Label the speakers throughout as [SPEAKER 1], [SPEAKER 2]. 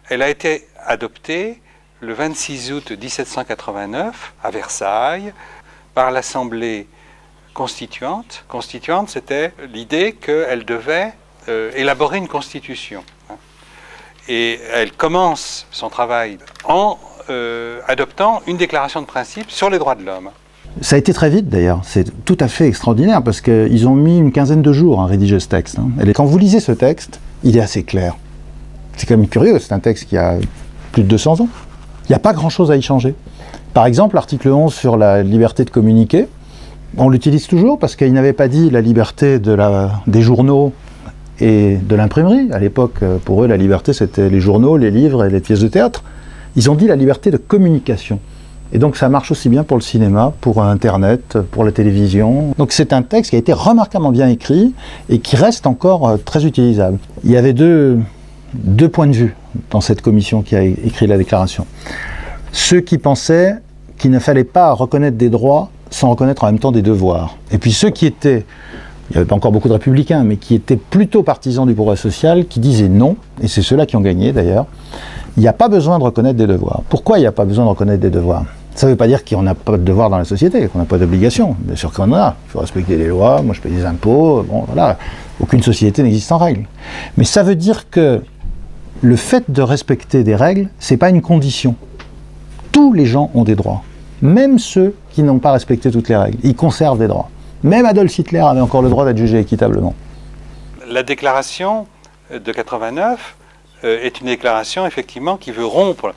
[SPEAKER 1] Elle a été adoptée le 26 août 1789 à Versailles par l'Assemblée constituante. Constituante, c'était l'idée qu'elle devait élaborer une constitution. Et elle commence son travail en adoptant une déclaration de principe sur les droits de l'homme.
[SPEAKER 2] Ça a été très vite d'ailleurs, c'est tout à fait extraordinaire parce qu'ils ont mis une quinzaine de jours à rédiger ce texte. Et quand vous lisez ce texte, il est assez clair. C'est quand même curieux, c'est un texte qui a plus de 200 ans. Il n'y a pas grand-chose à y changer. Par exemple, l'article 11 sur la liberté de communiquer, on l'utilise toujours parce qu'ils n'avaient pas dit la liberté des journaux et de l'imprimerie. À l'époque, pour eux, la liberté, c'était les journaux, les livres et les pièces de théâtre. Ils ont dit la liberté de communication. Et donc ça marche aussi bien pour le cinéma, pour Internet, pour la télévision. Donc c'est un texte qui a été remarquablement bien écrit et qui reste encore très utilisable. Il y avait deux points de vue dans cette commission qui a écrit la déclaration. Ceux qui pensaient qu'il ne fallait pas reconnaître des droits sans reconnaître en même temps des devoirs. Et puis ceux qui étaient, il n'y avait pas encore beaucoup de républicains, mais qui étaient plutôt partisans du progrès social, qui disaient non, et c'est ceux-là qui ont gagné d'ailleurs, il n'y a pas besoin de reconnaître des devoirs. Pourquoi il n'y a pas besoin de reconnaître des devoirs ? Ça ne veut pas dire qu'on n'a pas de devoirs dans la société, qu'on n'a pas d'obligations. Bien sûr qu'on en a. Il faut respecter les lois, moi je paye des impôts, bon voilà. Aucune société n'existe sans règles. Mais ça veut dire que le fait de respecter des règles, ce n'est pas une condition. Tous les gens ont des droits. Même ceux qui n'ont pas respecté toutes les règles. Ils conservent des droits. Même Adolf Hitler avait encore le droit d'être jugé équitablement.
[SPEAKER 1] La déclaration de 89 est une déclaration effectivement qui veut rompre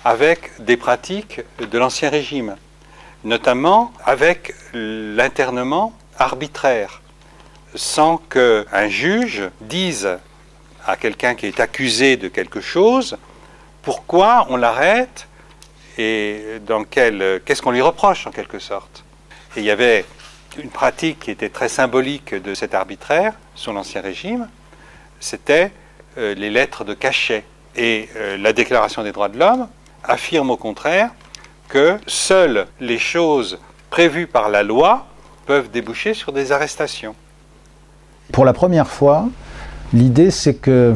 [SPEAKER 1] avec des pratiques de l'Ancien Régime, notamment avec l'internement arbitraire, sans qu'un juge dise à quelqu'un qui est accusé de quelque chose pourquoi on l'arrête et qu'est-ce qu'on lui reproche en quelque sorte. Et il y avait une pratique qui était très symbolique de cet arbitraire sous l'Ancien Régime, c'était les lettres de cachet. Et la Déclaration des droits de l'homme affirme au contraire que seules les choses prévues par la loi peuvent déboucher sur des arrestations.
[SPEAKER 2] Pour la première fois, l'idée c'est que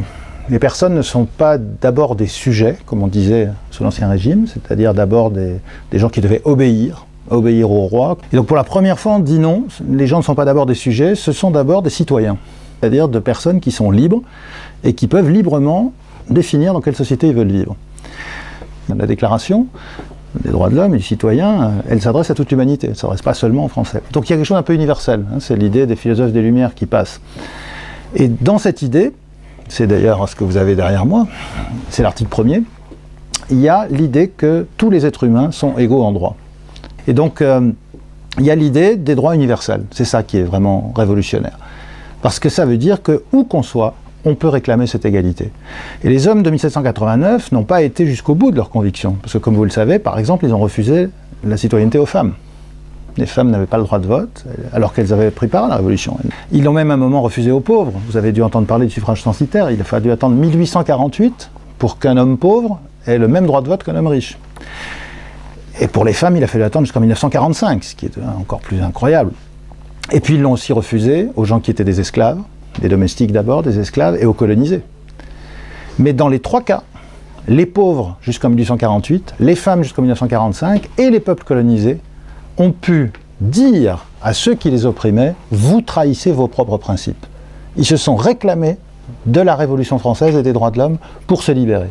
[SPEAKER 2] les personnes ne sont pas d'abord des sujets, comme on disait sous l'Ancien Régime, c'est-à-dire d'abord des gens qui devaient obéir au roi. Et donc pour la première fois on dit non, les gens ne sont pas d'abord des sujets, ce sont d'abord des citoyens, c'est-à-dire de personnes qui sont libres et qui peuvent librement définir dans quelle société ils veulent vivre. La Déclaration des droits de l'homme et du citoyen, elle s'adresse à toute l'humanité, elle ne s'adresse pas seulement aux Français. Donc il y a quelque chose d'un peu universel, c'est l'idée des philosophes des Lumières qui passe. Et dans cette idée, c'est d'ailleurs ce que vous avez derrière moi, c'est l'article 1er, il y a l'idée que tous les êtres humains sont égaux en droit. Et donc il y a l'idée des droits universels, c'est ça qui est vraiment révolutionnaire. Parce que ça veut dire que où qu'on soit, on peut réclamer cette égalité. Et les hommes de 1789 n'ont pas été jusqu'au bout de leurs convictions. Parce que comme vous le savez, par exemple, ils ont refusé la citoyenneté aux femmes. Les femmes n'avaient pas le droit de vote, alors qu'elles avaient pris part à la Révolution. Ils l'ont même à un moment refusé aux pauvres. Vous avez dû entendre parler du suffrage censitaire. Il a fallu attendre 1848 pour qu'un homme pauvre ait le même droit de vote qu'un homme riche. Et pour les femmes, il a fallu attendre jusqu'en 1945, ce qui est encore plus incroyable. Et puis ils l'ont aussi refusé aux gens qui étaient des esclaves, des domestiques d'abord, des esclaves, et aux colonisés. Mais dans les trois cas, les pauvres jusqu'en 1848, les femmes jusqu'en 1945, et les peuples colonisés ont pu dire à ceux qui les opprimaient « vous trahissez vos propres principes ». Ils se sont réclamés de la Révolution française et des droits de l'homme pour se libérer.